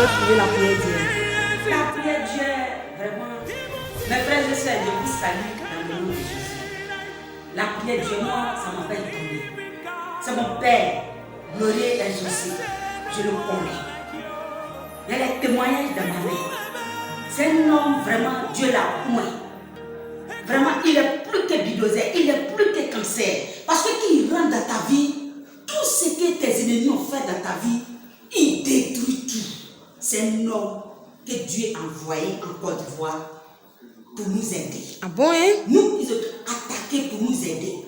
avez trouvé la prière d'hier? La prière d'hier, vraiment, mes frères et sœurs, je vous salue dans le nom de Jésus. La prière d'hier, moi, ça m'a pas étonné. C'est mon père, glorieux exaucé. Je le connais. Il y a les témoignages de ma mère. C'est un homme, vraiment, Dieu l'a point. Vraiment, il est plus que bidosé, il est plus que cancer. Parce que qu'il rentre dans ta vie, tout ce que tes ennemis ont fait dans ta vie, il détruit tout. C'est un homme que Dieu a envoyé en Côte d'Ivoire pour nous aider. Ah bon, hein? Nous, ils ont attaqué pour nous aider.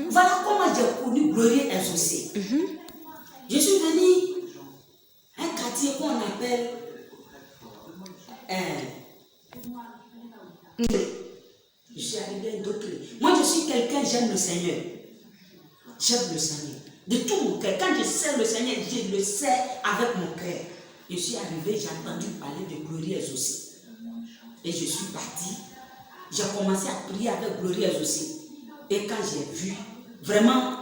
Voilà comment j'ai connu Glorieux exaucé. Je suis venu à un quartier qu'on appelle je suis arrivé d'autres. Moi, je suis quelqu'un, j'aime le Seigneur. J'aime le Seigneur. De tout mon cœur. Quand je sais le Seigneur, je le sais avec mon cœur. Je suis arrivé, j'ai entendu parler de Glorieux exaucé. Et je suis parti. J'ai commencé à prier avec Glorieux exaucé. Et quand j'ai vu, vraiment,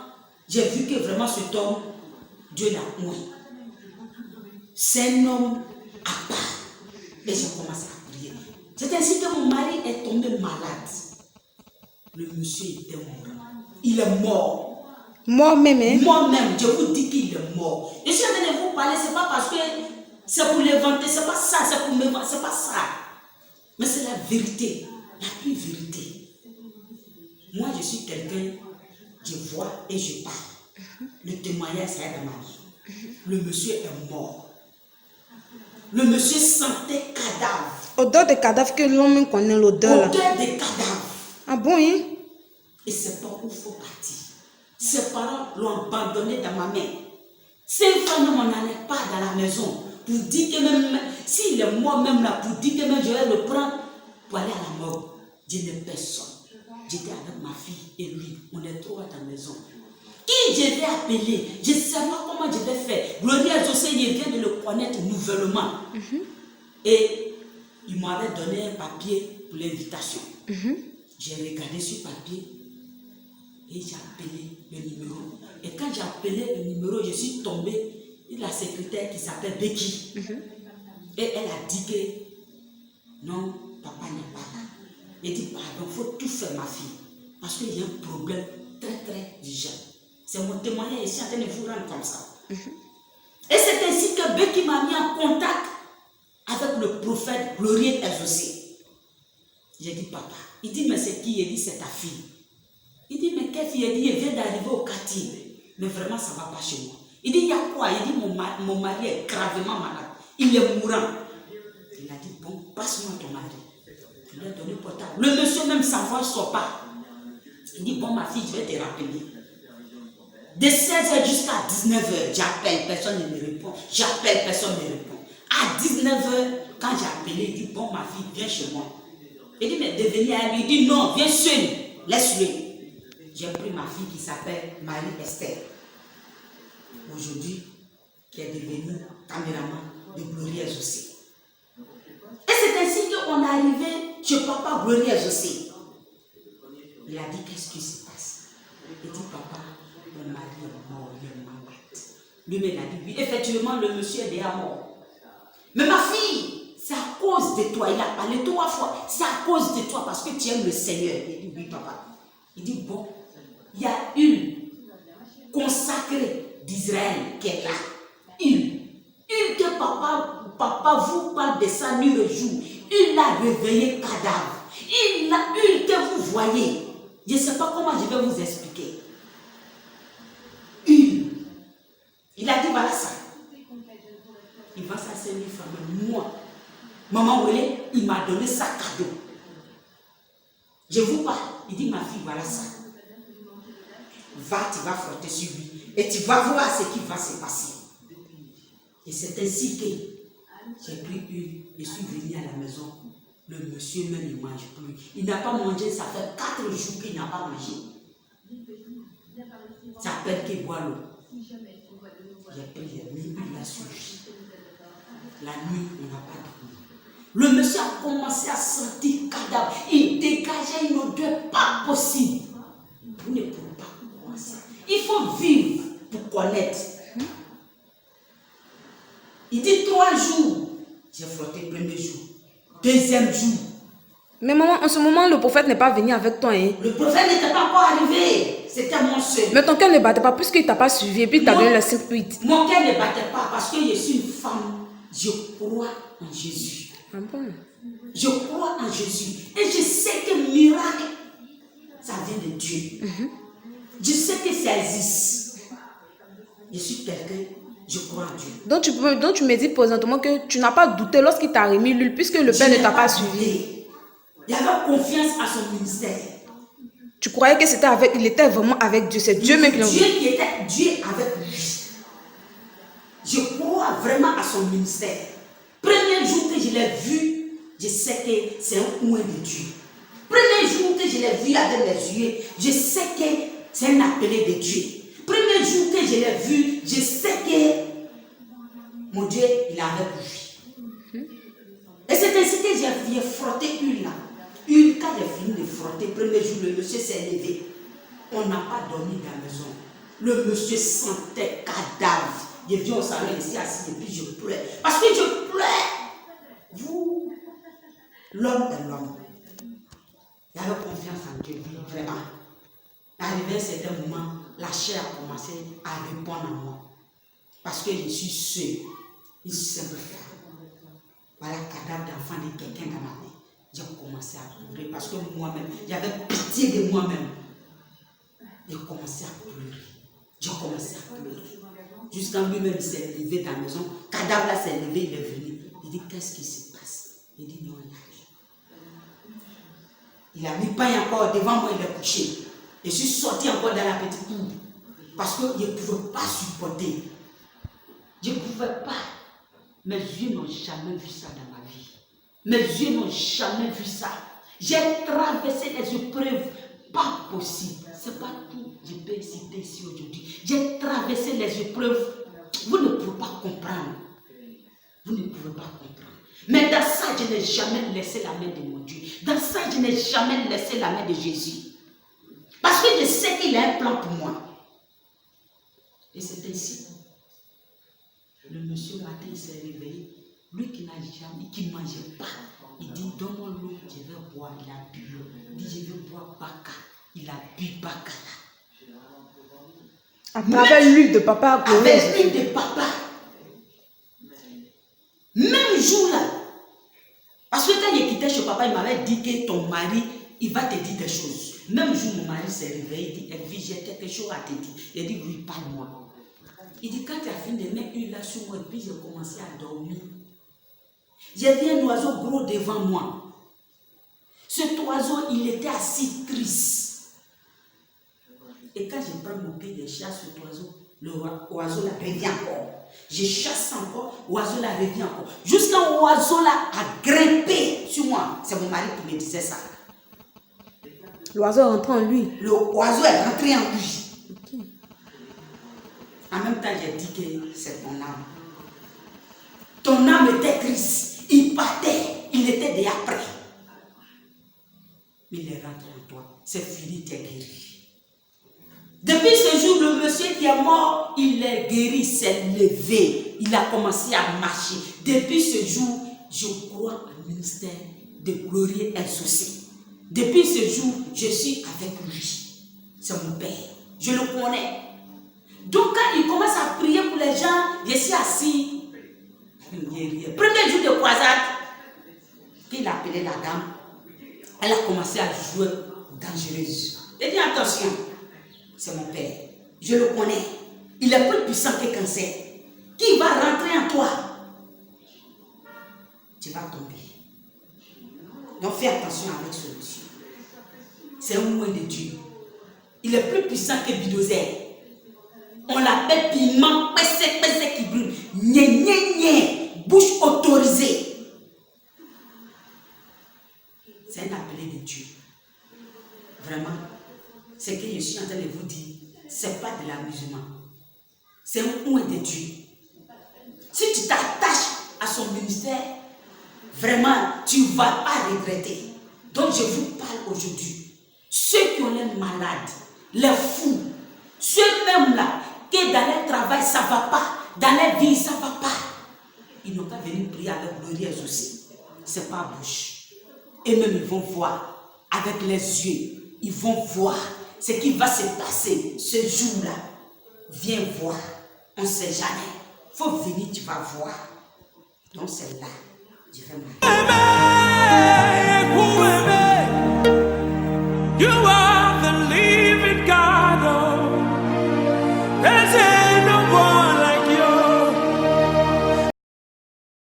j'ai vu que vraiment cet homme, Dieu l'a ouï. C'est un homme à part. Et j'ai commencé à prier. C'est ainsi que mon mari est tombé malade. Le monsieur était mort. Il est mort. Moi-même, hein? Moi-même, je vous dis qu'il est mort. Je suis en train de vous parler, c'est pas parce que c'est pour l'éventer, c'est pas ça, c'est pour m'éventer, c'est pas ça. Mais c'est la vérité, la pure vérité. Moi, je suis quelqu'un, je vois et je parle. Le témoignage, c'est dans ma vie. Le monsieur est mort. Le monsieur sentait cadavre. Odeur de cadavre que l'homme connaît, l'odeur là. Odeur de cadavre. Ah bon, hein? Et c'est pas où il faut partir. Ses parents l'ont abandonné dans ma main. Ses femmes ne m'en allaient pas dans la maison pour dire que même s'il est mort même là, pour dire que même je vais le prendre pour aller à la mort. Je n'ai personne. J'étais avec ma fille et lui. On est trois dans la maison. Qui je vais appeler? Je ne sais pas comment je vais faire. Glorieux exaucé, il vient de le connaître nouvellement. Et il m'avait donné un papier pour l'invitation. J'ai regardé ce papier et j'ai appelé le numéro. Et quand j'ai appelé le numéro, je suis tombée sur la secrétaire qui s'appelle Becky. Et elle a dit que non, papa n'est pas là. Elle dit pardon, il faut tout faire ma fille. Parce qu'il y a un problème très très urgent. C'est mon témoignage ici en train de vous rendre comme ça. Et c'est ainsi que Becky m'a mis en contact avec le prophète Glorieux exaucé. J'ai dit papa. Il dit mais c'est qui? Il dit c'est ta fille. Il dit mais quelle fille? Il dit elle vient d'arriver au quartier. Mais vraiment ça ne va pas chez moi. Il dit il y a quoi? Il dit mon mari est gravement malade. Il est mourant. Il a dit bon passe-moi ton mari. Il lui a donné le portable. Le monsieur même sa voix ne sort pas. Il dit bon ma fille je vais te rappeler. De 16h jusqu'à 19h, j'appelle, personne ne me répond. J'appelle, personne ne me répond. À 19h, quand j'ai appelé, il dit bon ma fille viens chez moi. Il dit mais de venir à lui. Il dit non, viens seul, laisse-le. J'ai pris ma fille qui s'appelle Marie-Esther. Aujourd'hui, qui est devenue caméraman de Glorieux exaucé. Et c'est ainsi qu'on est arrivé chez papa Glorieux exaucé. Il a dit qu'est-ce qui se passe? Il dit papa, mon mari est mort, il est malade. Lui-même il a dit oui, effectivement le monsieur est déjà mort. Mais ma fille, c'est à cause de toi, il a parlé 3 fois, c'est à cause de toi parce que tu aimes le Seigneur. Il dit oui papa. Il dit bon, il y a une consacrée d'Israël qui est là. Une que papa vous parle de ça nuit et jour. Il l'a réveillé cadavre. Une que vous voyez. Je ne sais pas comment je vais vous expliquer. Il a dit voilà ça. Il va s'asseoir une femme. Moi, maman Wele, il m'a donné ça cadeau. Je vous parle. Il dit ma fille, voilà ça. Va, tu vas frotter sur lui. Et tu vas voir ce qui va se passer. Et c'est ainsi que j'ai pris je suis venu à la maison. Le monsieur même ne mange plus. Il n'a pas mangé, ça fait 4 jours qu'il n'a pas mangé. Ça s'appelle qu'il boit l'eau. J'ai pris, j'ai mis, il a suivi. La nuit, il n'a pas dormi. Le monsieur a commencé à sentir cadavre. Il dégageait une odeur pas possible. Vous ne pouvez pas croire ça. Il faut vivre pour connaître. Il dit 3 jours. J'ai frotté le premier jour. Deuxième jour. Mais maman, en ce moment, le prophète n'est pas venu avec toi. Hein? Le prophète n'était pas encore arrivé. C'était moi seul. Mais ton cœur ne battait pas puisqu'il ne t'a pas suivi et puis il t'a donné le 5-8. Mon cœur ne battait pas parce que je suis une femme. Je crois en Jésus. Ah bon? Je crois en Jésus. Et je sais que miracle, ça vient de Dieu. Je sais que ça existe. Je suis quelqu'un, je crois en Dieu. Donc tu me dis présentement que tu n'as pas douté lorsqu'il t'a remis l'huile puisque le Père ne t'a pas suivi. Il avait confiance à son ministère. Tu croyais que il était vraiment avec Dieu. C'est Dieu même qui l'a Dieu qui était Dieu avec lui. Je crois vraiment à son ministère. Premier jour que je l'ai vu, je sais que c'est un oint de Dieu. Premier jour que je l'ai vu avec les yeux, je sais que c'est un appelé de Dieu. Premier jour que je l'ai vu, je sais que mon Dieu, il est avec lui. Et c'est ainsi que j'ai frotté une là. Quand j'ai fini de frotter, premier jour, le monsieur s'est levé. On n'a pas dormi dans la maison. Le monsieur sentait cadavre. Je viens au salon ici assis et puis je pleure. Parce que je pleure. Vous, l'homme est l'homme. Il avait confiance en Dieu, vraiment. Arrivé à un certain moment, la chair a commencé à répondre à moi. Parce que je suis seul, une simple femme. Voilà, cadavre d'enfant de quelqu'un dans ma vie. J'ai commencé à pleurer parce que moi-même, j'avais pitié de moi-même. J'ai commencé à pleurer. J'ai commencé à pleurer. Jusqu'à lui-même, il s'est levé dans la maison. Cadavre là s'est levé, il est venu. Il dit, qu'est-ce qui se passe? Il dit, non, il a mis pain encore devant moi, il est couché. Je suis sorti encore dans la petite cour. Parce que je ne pouvais pas supporter. Je ne pouvais pas. Mes yeux n'ont jamais vu ça dans ma vie. Mes yeux n'ont jamais vu ça. J'ai traversé les épreuves. Pas possible. Ce n'est pas tout. Je peux citer ici aujourd'hui. J'ai traversé les épreuves. Vous ne pouvez pas comprendre. Vous ne pouvez pas comprendre. Mais dans ça, je n'ai jamais laissé la main de mon Dieu. Dans ça, je n'ai jamais laissé la main de Jésus. Parce que je sais qu'il a un plan pour moi. Et c'est ainsi. Le monsieur matin, il s'est réveillé. Lui qui n'a jamais, qui ne mangeait pas. Il dit, donne-moi l'eau, je vais boire. Il a bu l'eau. Il dit, je vais boire Baka. Il a bu Baka. Avec l'huile de papa. Avec l'huile de papa. Même jour là. Parce que quand il quittait chez papa, il m'avait dit que ton mari, il va te dire des choses. Même jour, mon mari s'est réveillé, il dit, Elvie, j'ai quelque chose à te dire. Il dit, oui, parle-moi. Il dit, quand tu as fini de mettre une là sur moi, et puis j'ai commencé à dormir. J'ai vu un oiseau gros devant moi. Cet oiseau, il était assis triste. Et quand je prends mon pied de chasse cet oiseau, l'oiseau là revient encore. Je chasse encore, l'oiseau là revient encore. Jusqu'à l'oiseau là a grimpé sur moi. C'est mon mari qui me disait ça. L'oiseau est rentré en lui. L'oiseau est rentré en lui. Okay. En même temps, j'ai dit que c'est ton âme. Ton âme était triste. Il partait. Il était déjà prêt. Mais il est rentré en toi. C'est fini, tu es guéri. Depuis ce jour, le monsieur qui est mort, il est guéri, il s'est levé. Il a commencé à marcher. Depuis ce jour, je crois au ministère de Glorieux exaucé. Depuis ce jour, je suis avec lui. C'est mon père. Je le connais. Donc quand il commence à prier pour les gens, je suis assis. Premier jour de croisade, qu'il a appelé la dame, elle a commencé à jouer dangereuse. Elle dit attention, c'est mon père. Je le connais. Il est plus puissant que cancer. Qui va rentrer en toi? Tu vas tomber. Donc fais attention avec ce monsieur. C'est un moyen de Dieu. Il est plus puissant que Bulldozer. On l'appelle piment, pèse qui brûle. Nye, nye, nye. Bouche autorisée. C'est un appelé de Dieu. Vraiment, ce que je suis en train de vous dire, ce n'est pas de l'amusement. C'est un moyen de Dieu. Si tu t'attaches à son ministère, vraiment, tu ne vas pas regretter. Donc je vous parle aujourd'hui. Ceux qui ont les malades, les fous, ceux-mêmes là, que dans leur travail ça ne va pas, dans leur vie ça ne va pas. ils n'ont qu'à venir prier avec l'oreille aussi. C'est pas bouche. Et même ils vont voir avec les yeux. Ils vont voir ce qui va se passer ce jour-là. Viens voir. On ne sait jamais. Faut venir, tu vas voir. Donc c'est là. Je vais m'arrêter.